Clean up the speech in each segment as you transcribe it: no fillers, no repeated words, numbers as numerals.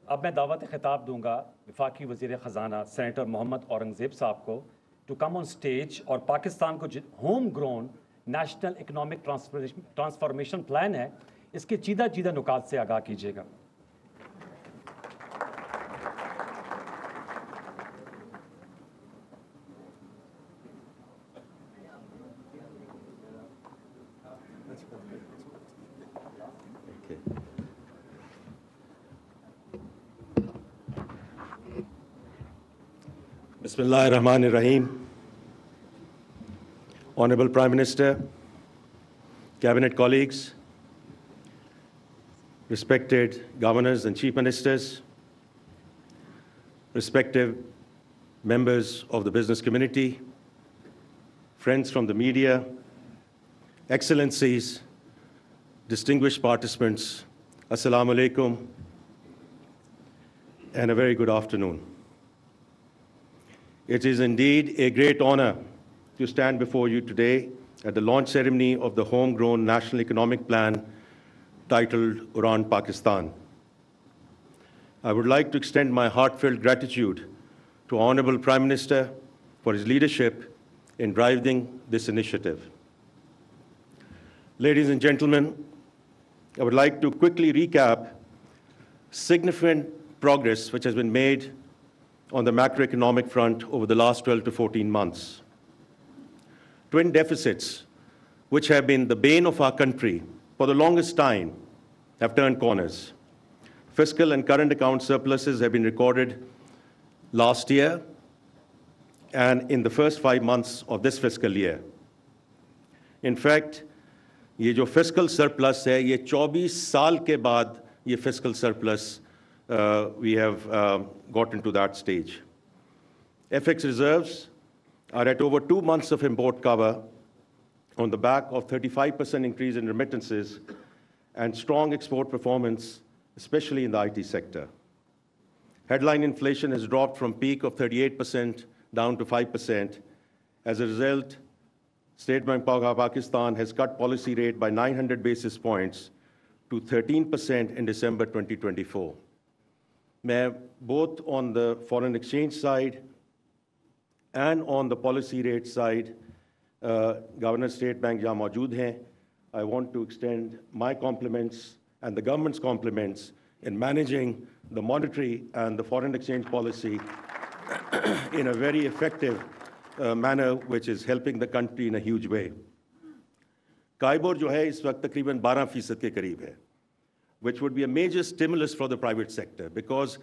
अब मैं दावत खिताब दूंगा वफाकी वज़ीर ख़जाना सेनेटर मोहम्मद औरंगज़ेब साहब को टू कम ऑन स्टेज और पाकिस्तान को home grown national economic transformation plan है, इसके चीदा चीदा नुकात से आगाह कीजिएगा। Bismillahirrahmanirrahim. Honorable Prime Minister, Cabinet colleagues, respected governors and chief ministers, respective members of the business community, friends from the media, excellencies, distinguished participants, Assalamu alaikum, and a very good afternoon. It is indeed a great honor to stand before you today at the launch ceremony of the homegrown National Economic Plan titled Uran Pakistan. I would like to extend my heartfelt gratitude to Honorable Prime Minister for his leadership in driving this initiative. Ladies and gentlemen, I would like to quickly recap significant progress which has been made on the macroeconomic front over the last 12 to 14 months. Twin deficits, which have been the bane of our country for the longest time, have turned corners. Fiscal and current account surpluses have been recorded last year and in the first 5 months of this fiscal year. In fact, ये जो fiscal surplus है, ये 24 साल के बाद ये fiscal surplus we have gotten to that stage. FX reserves are at over 2 months of import cover on the back of 35% increase in remittances and strong export performance, especially in the IT sector. Headline inflation has dropped from peak of 38% down to 5%. As a result, State Bank of Pakistan has cut policy rate by 900 basis points to 13% in December 2024. Both on the foreign exchange side and on the policy rate side, Governor State Bank जहाँ मौजूद हैं, I want to extend my compliments and the government's compliments in managing the monetary and the foreign exchange policy in a very effective manner, which is helping the country in a huge way. KIBOR जो है इस वक्त तकरीबन 12% के करीब है, which would be a major stimulus for the private sector because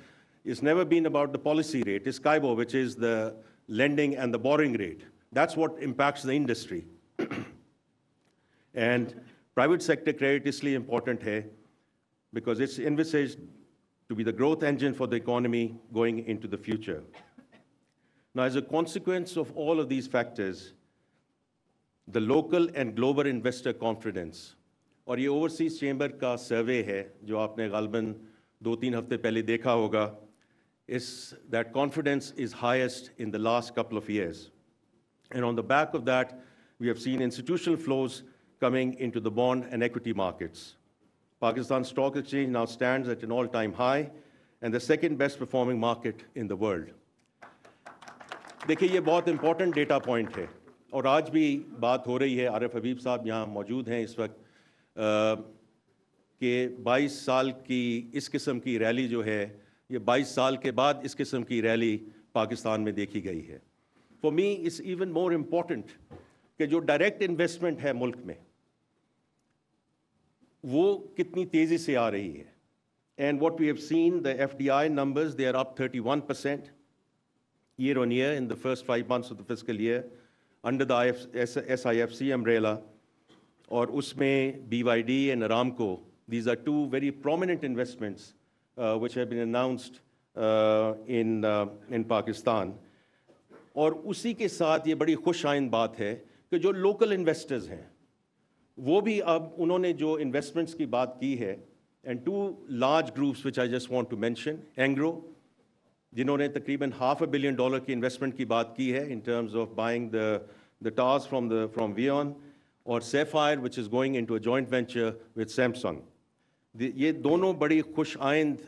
it's never been about the policy rate. It's CIBOR, which is the lending and the borrowing rate. That's what impacts the industry. And private sector credit is really important here because it's envisaged to be the growth engine for the economy going into the future. Now, as a consequence of all of these factors, the local and global investor confidence, और ये overseas chamber का सर्वे है जो आपने ग़ालिबन 2-3 हफ्ते पहले देखा होगा, that confidence is highest in the last couple of years. And on the back of that, we have seen institutional flows coming into the bond and equity markets. Pakistan Stock Exchange now stands at an all-time high and the second best performing market in the world. देखिए ये बहुत important data point है और आज भी बात हो रही है, आरिफ हबीब साहब यहाँ मौजूद हैं इस वक्त, कि 22 साल की इस किस्म की रैली जो है ये 22 साल के बाद इस किस्म की रैली पाकिस्तान में देखी गई है. For me it's even more important कि जो डायरेक्ट इन्वेस्टमेंट है मुल्क में वो कितनी तेज़ी से आ रही है. And what we have seen the FDI numbers, they are up 31% year on year in the first 5 months of the fiscal year under the SIFC umbrella. और उसमें BYD and Aramco, these are two very prominent investments which have been announced in Pakistan. और उसी के साथ ये बड़ी खुशाइंद बात है कि जो लोकल इन्वेस्टर्स हैं वो भी अब उन्होंने जो इन्वेस्टमेंट्स की बात की है, and two large groups which I just want to mention, Engro, जिन्होंने तकरीबन $500 million की इन्वेस्टमेंट की बात की है in terms of buying the towers from Vion, or Sapphire, which is going into a joint venture with Samsung. ये दोनों बड़ी खुश आइंद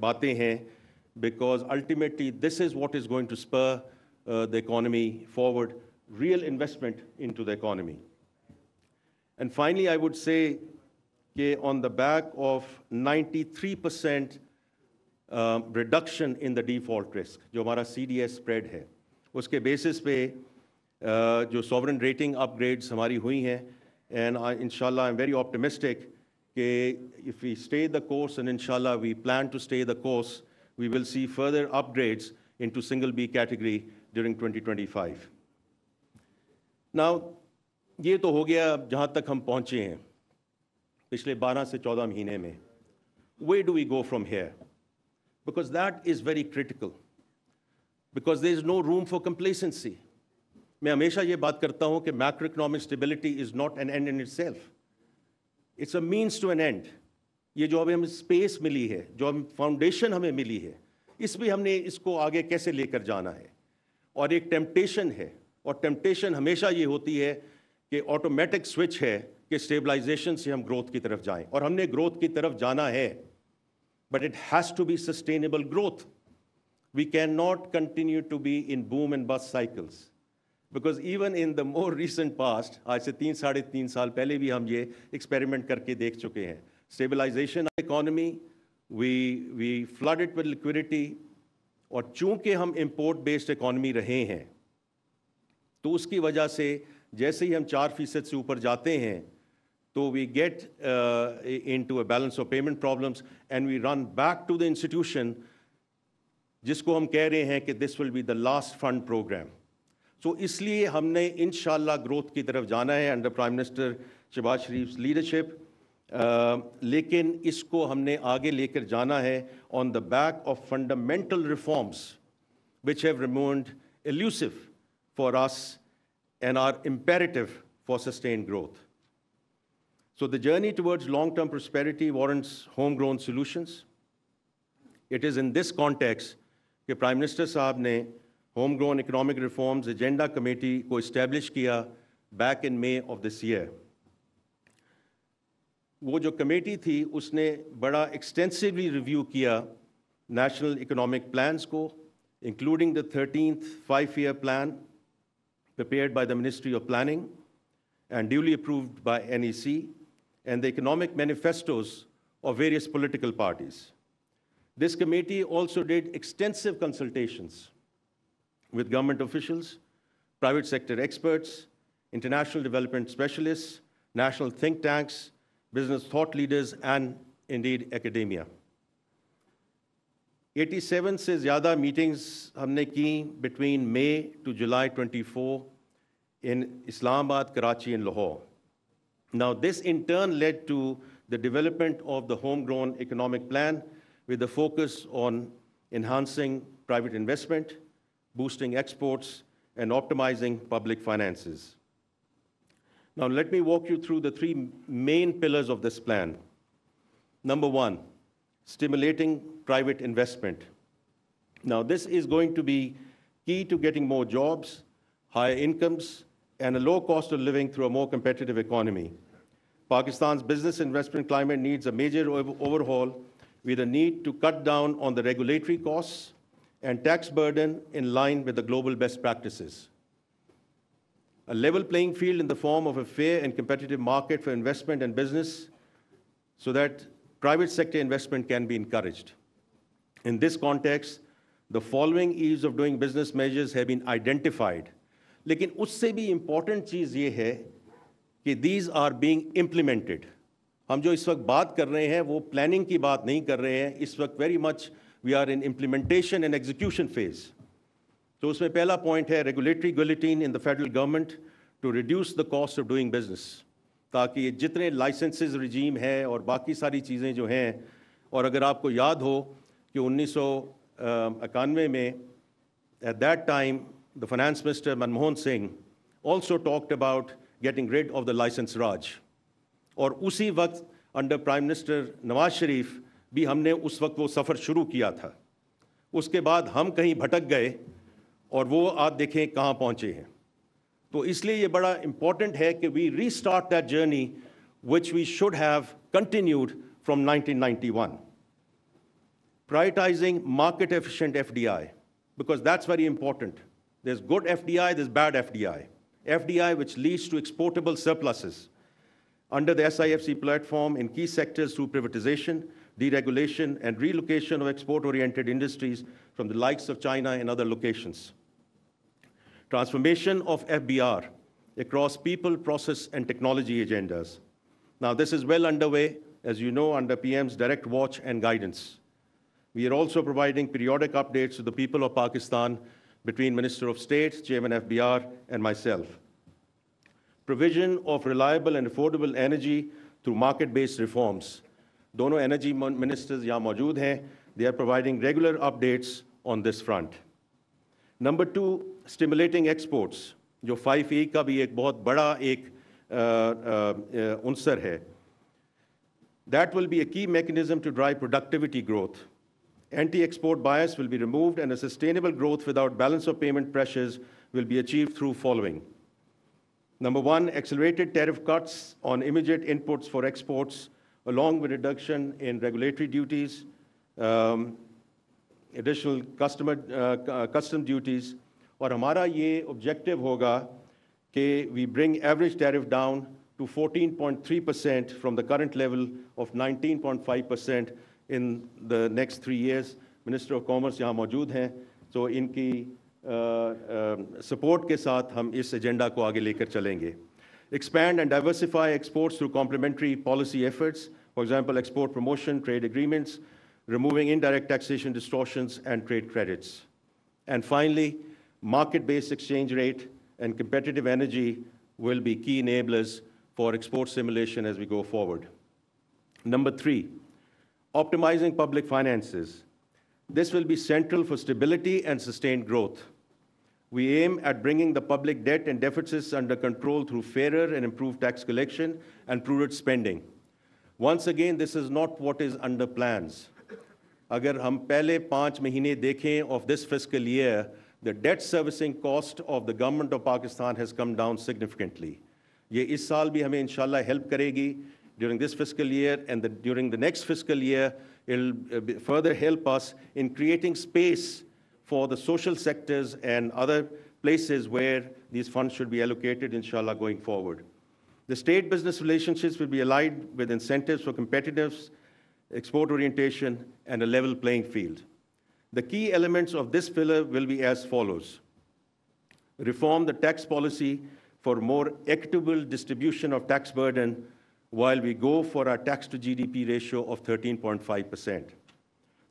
बातें हैं, because ultimately this is what is going to spur the economy forward, real investment into the economy. And finally, I would say that on the back of 93% reduction in the default risk, जो हमारा CDS spread है, उसके basis पे जो sovereign rating upgrades हमारी हुई हैं, and inshallah I'm very optimistic that if we stay the course, and inshallah we plan to stay the course, we will see further upgrades into single B category during 2025. Now, ये तो हो गया जहाँ तक हम पहुँचे हैं पिछले 12 से 14 महीने में. Where do we go from here? Because that is very critical. Because there is no room for complacency. मैं हमेशा ये बात करता हूँ कि macroeconomic stability is not an end in itself. It's a means to an end. ये जो अभी हमें स्पेस मिली है, जो हम फाउंडेशन हमें मिली है, इसमें हमने इसको आगे कैसे लेकर जाना है. और एक टेम्पटेशन है, और टेम्पटेशन हमेशा ये होती है कि ऑटोमेटिक स्विच है कि स्टेबलाइजेशन से हम ग्रोथ की तरफ जाएं, और हमने ग्रोथ की तरफ जाना है, but it has to be sustainable growth. We can not continue to be in boom and bust cycles, because even in the more recent past, आज से 3-3.5 साल पहले भी हम ये एक्सपेरिमेंट करके देख चुके हैं. Stabilization of economy, we flood it with liquidity, और चूंकि हम import based economy रहे हैं, तो उसकी वजह से जैसे ही हम 4% से ऊपर जाते हैं, तो we get into a balance of payment problems, and we run back to the institution जिसको हम कह रहे हैं कि this will be the last fund program. So इसलिए हमने इंशाल्लाह ग्रोथ की तरफ जाना है under Prime Minister Shehbaz Sharif's leadership. लेकिन इसको हमने आगे लेकर जाना है on the back of fundamental reforms which have remained elusive for us and are imperative for sustained growth. So the journey towards long-term prosperity warrants homegrown solutions. It is in this context that Prime Minister साहब ने homegrown economic reforms agenda committee को establish किया back in May of this year. वो जो committee थी उसने बड़ा extensively review किया नेशनल इकोनॉमिक प्लान्स को, including the 13th 5-year plan prepared by the Ministry of Planning and duly approved by NEC, and the economic manifestos of various political parties. This committee also did extensive consultations with government officials, private sector experts, international development specialists, national think tanks, business thought leaders, and indeed academia. 87 से ज़्यादा meetings हमने की between May to July 24 in Islamabad, Karachi, and Lahore. Now, this in turn led to the development of the homegrown economic plan with the focus on enhancing private investment, boosting exports, and optimizing public finances. Now, let me walk you through the 3 main pillars of this plan. Number 1, stimulating private investment. Now, this is going to be key to getting more jobs, higher incomes, and a low cost of living through a more competitive economy. Pakistan's business investment climate needs a major overhaul with a need to cut down on the regulatory costs and tax burden in line with the global best practices. A level playing field in the form of a fair and competitive market for investment and business so that private sector investment can be encouraged. In this context, the following ease of doing business measures have been identified. लेकिन उससे भी important चीज़ ये है कि these are being implemented. हम जो इस वक्त बात कर रहे हैं वो planning की बात नहीं कर रहे हैं. इस वक्त very much we are in implementation and execution phase. तो उसमें पहला point है regulatory guillotine in the federal government to reduce the cost of doing business. ताकि ये जितने licenses regime है और बाकी सारी चीज़ें जो हैं, और अगर आपको याद हो कि 1991 में at that time the finance minister Manmohan Singh also talked about getting rid of the license Raj. और उसी वक्त under Prime Minister Nawaz Sharif भी हमने उस वक्त वो सफ़र शुरू किया था. उसके बाद हम कहीं भटक गए और वो आप देखें कहाँ पहुँचे हैं. तो इसलिए ये बड़ा important है कि we restart that journey which we should have continued from 1991. Prioritizing market-efficient FDI, because that's very important. There's good FDI, there's bad FDI. FDI which leads to exportable surpluses under the SIFC platform in key sectors through privatization, deregulation, and relocation of export-oriented industries from the likes of China and other locations. Transformation of FBR across people, process, and technology agendas. Now, this is well underway, as you know, under PM's direct watch and guidance. We are also providing periodic updates to the people of Pakistan between Minister of State, Chairman FBR, and myself. Provision of reliable and affordable energy through market-based reforms. Dono energy ministers yahan maujood hain. They are providing regular updates on this front. Number two, stimulating exports, जो 5E का भी एक बहुत बड़ा एक उनसर है. That will be a key mechanism to drive productivity growth. Anti-export bias will be removed, and a sustainable growth without balance of payment pressures will be achieved through following. Number one, accelerated tariff cuts on immediate inputs for exports, along with reduction in regulatory duties, additional custom duties. और हमारा ये objective होगा कि we bring average tariff down to 14.3% from the current level of 19.5% in the next 3 years. Minister of Commerce यहाँ मौजूद हैं, तो इनकी support के साथ हम इस agenda को आगे लेकर चलेंगे. Expand and diversify exports through complementary policy efforts, for example, export promotion, trade agreements, removing indirect taxation distortions, and trade credits. And finally, market-based exchange rate and competitive energy will be key enablers for export stimulation as we go forward. Number three, optimizing public finances. This will be central for stability and sustained growth. We aim at bringing the public debt and deficits under control through fairer and improved tax collection and prudent spending. Once again, this is not what is under plans. Agar hum pehle 5 mahine dekhen of this fiscal year, the debt servicing cost of the government of Pakistan has come down significantly. Ye is saal bhi hame inshallah help karegi during this fiscal year, and during the next fiscal year, it'll further help us in creating space for the social sectors and other places where these funds should be allocated, inshallah, going forward. The state-business relationships will be aligned with incentives for competitiveness, export orientation, and a level playing field. The key elements of this pillar will be as follows. Reform the tax policy for more equitable distribution of tax burden while we go for our tax to GDP ratio of 13.5%.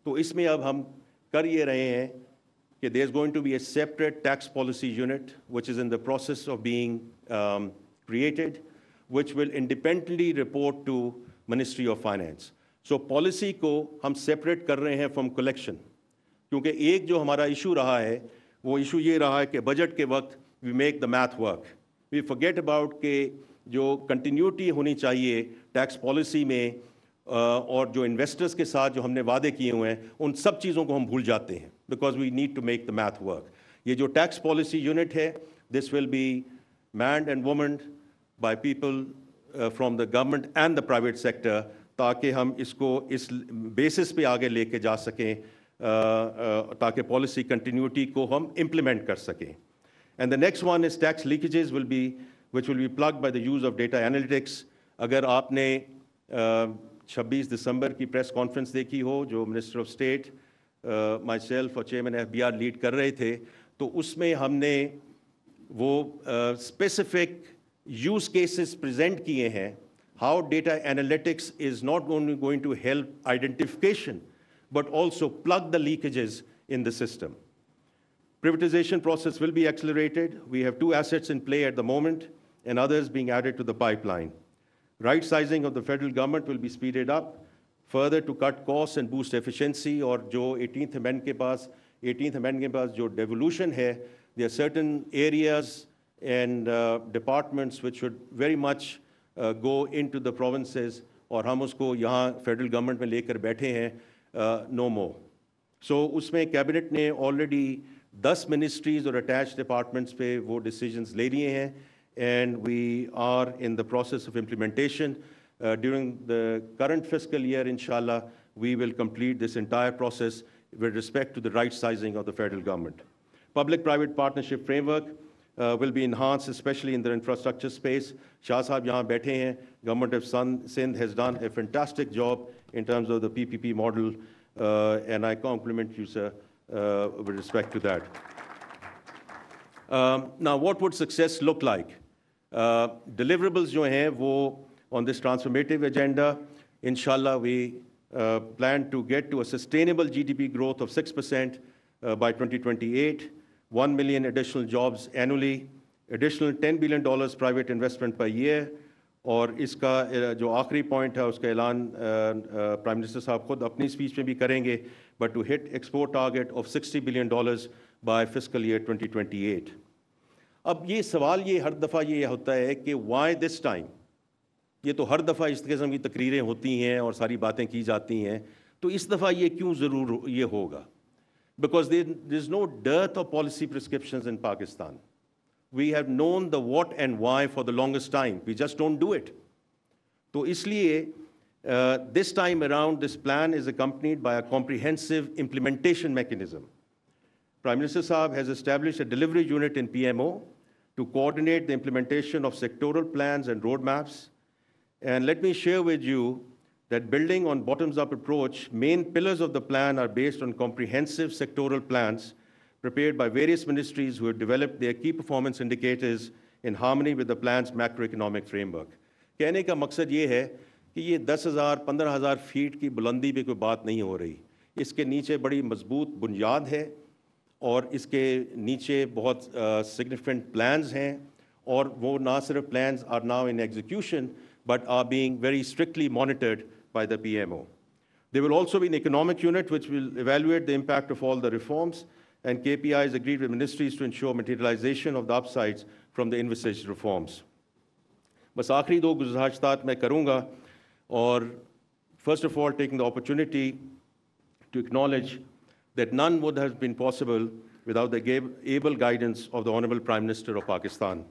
So isme ab hum kar ye rahe hain कि there's going to be a separate tax policy unit which is in the process of being created, which will independently report to Ministry of Finance. So policy को हम separate कर रहे हैं from collection, क्योंकि एक जो हमारा issue रहा है, वो issue ये रहा है कि budget के वक्त we make the math work. We forget about कि जो continuity होनी चाहिए tax policy में और जो investors के साथ जो हमने वादे किए हुए हैं, उन सब चीज़ों को हम भूल जाते हैं, because we need to make the math work. ये जो tax policy unit है, this will be manned and womaned by people from the government and the private sector, ताकि हम इसको इस basis पे आगे लेके जा सकें, ताकि policy continuity को हम implement कर सकें. And the next one is tax leakages which will be plugged by the use of data analytics. अगर आपने 26 दिसंबर की प्रेस कॉन्फ्रेंस देखी हो जो मिनिस्टर ऑफ स्टेट myself और चेयरमैन FBR लीड कर रहे थे, तो उसमें हमने वो specific use cases present किए हैं, how data analytics is not only going to help identification, but also plug the leakages in the system. Privatization process will be accelerated. We have 2 assets in play at the moment and others being added to the pipeline. Right sizing of the federal government will be speeded up further to cut costs and boost efficiency. और जो 18th Amendment के पास जो devolution है, there are certain areas and departments which should very much go into the provinces, और हम उसको यहाँ federal government में लेकर बैठे हैं, no more. So उसमें cabinet ने already 10 ministries और attached departments पे वो decisions ले लिए हैं, and we are in the process of implementation. During the current fiscal year, inshallah, we will complete this entire process with respect to the right sizing of the federal government. Public-private partnership framework will be enhanced, especially in the infrastructure space. Shah Sahab yahan baithe hain. Government of Sindh has done a fantastic job in terms of the PPP model, and I compliment you, sir, with respect to that. Now, what would success look like? Deliverables jo hain, wo on this transformative agenda, inshallah, we plan to get to a sustainable GDP growth of 6% by 2028, 1 million additional jobs annually, additional $10 billion private investment per year, और इसका जो आखिरी point है उसका ऐलान prime minister साहब खुद अपनी स्पीच में भी करेंगे, but to hit export target of $60 billion by fiscal year 2028. अब ये सवाल ये हर दफ़ा ये होता है कि why this time? ये तो हर दफ़ा इस किस्म की तकरीरें होती हैं और सारी बातें की जाती हैं, तो इस दफ़ा ये क्यों ज़रूर ये होगा? Because there is no dearth of policy prescriptions in Pakistan. We have known the what and why for the longest time. We just don't do it. So isliye, this time around, this plan is accompanied by a comprehensive implementation mechanism. Prime Minister Saab has established a delivery unit in PMO to coordinate the implementation of sectoral plans and roadmaps. And let me share with you that building on bottoms-up approach, main pillars of the plan are based on comprehensive sectoral plans prepared by various ministries who have developed their key performance indicators in harmony with the plan's macroeconomic framework. कहने का मकसद ये है कि ये 10,000, 15,000 feet की बुलंदी पे कोई बात नहीं हो रही. इसके नीचे बड़ी मजबूत बुनियाद है और इसके नीचे बहुत significant plans हैं और वो ना सिर्फ plans are now in execution but are being very strictly monitored by the PMO. There will also be an economic unit which will evaluate the impact of all the reforms, and KPIs agreed with ministries to ensure materialization of the upsides from the envisaged reforms. बस आखिरी दो गुज़ारिशात मैं करूँगा और first of all taking the opportunity to acknowledge that none would have been possible without the able guidance of the Honorable Prime Minister of Pakistan.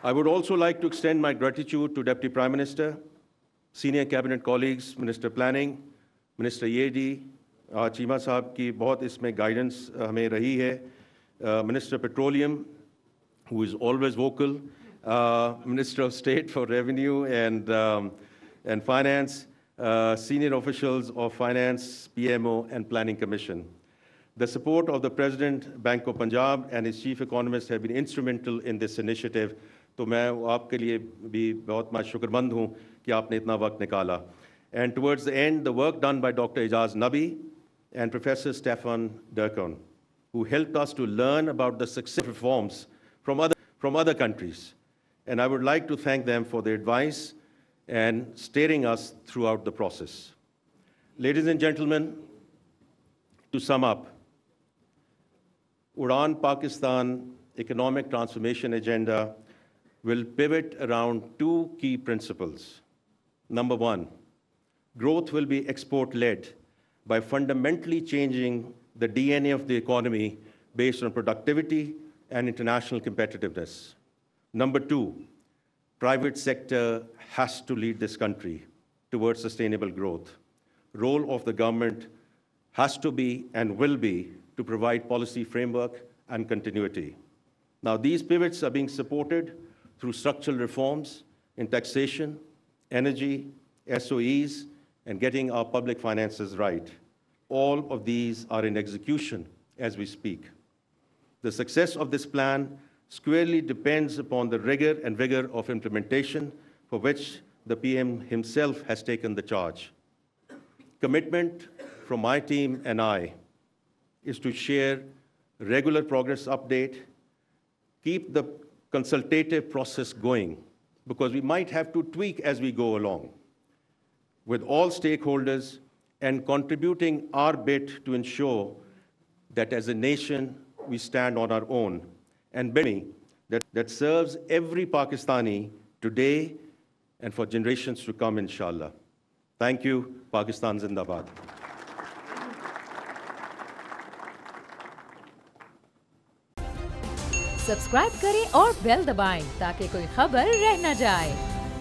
I would also like to extend my gratitude to Deputy Prime Minister, senior cabinet colleagues, Minister Planning, Minister Yedi, Cheema साहब की बहुत इसमें guidance हमें रही है, Minister Petroleum, who is always vocal, Minister of State for Revenue and Finance, senior officials of Finance, PMO, and Planning Commission. The support of the President, Bank of Punjab, and his chief economist have been instrumental in this initiative. तो मैं आपके लिए भी बहुत शुक्रमंद हूँ कि आपने इतना वक्त निकाला. And towards the end, the work done by Dr. Ijaz Nabi and Professor Stefan Durkon, who helped us to learn about the success reforms from other countries. And I would like to thank them for their advice and steering us throughout the process. Ladies and gentlemen, to sum up, Udaan Pakistan Economic Transformation Agenda will pivot around two key principles. Number one, growth will be export-led by fundamentally changing the DNA of the economy based on productivity and international competitiveness. Number two, private sector has to lead this country towards sustainable growth. Role of the government has to be and will be to provide policy framework and continuity. Now, these pivots are being supported through structural reforms in taxation, energy, SOEs, and getting our public finances right. All of these are in execution as we speak. The success of this plan squarely depends upon the rigor and vigor of implementation for which the PM himself has taken the charge. Commitment from my team and I is to share regular progress update, keep the consultative process going, because we might have to tweak as we go along, with all stakeholders and contributing our bit to ensure that as a nation we stand on our own and building that serves every Pakistani today and for generations to come, inshallah. Thank you. Pakistan Zindabad. Subscribe करें और bell दबाएं ताकि कोई खबर रह न जाए।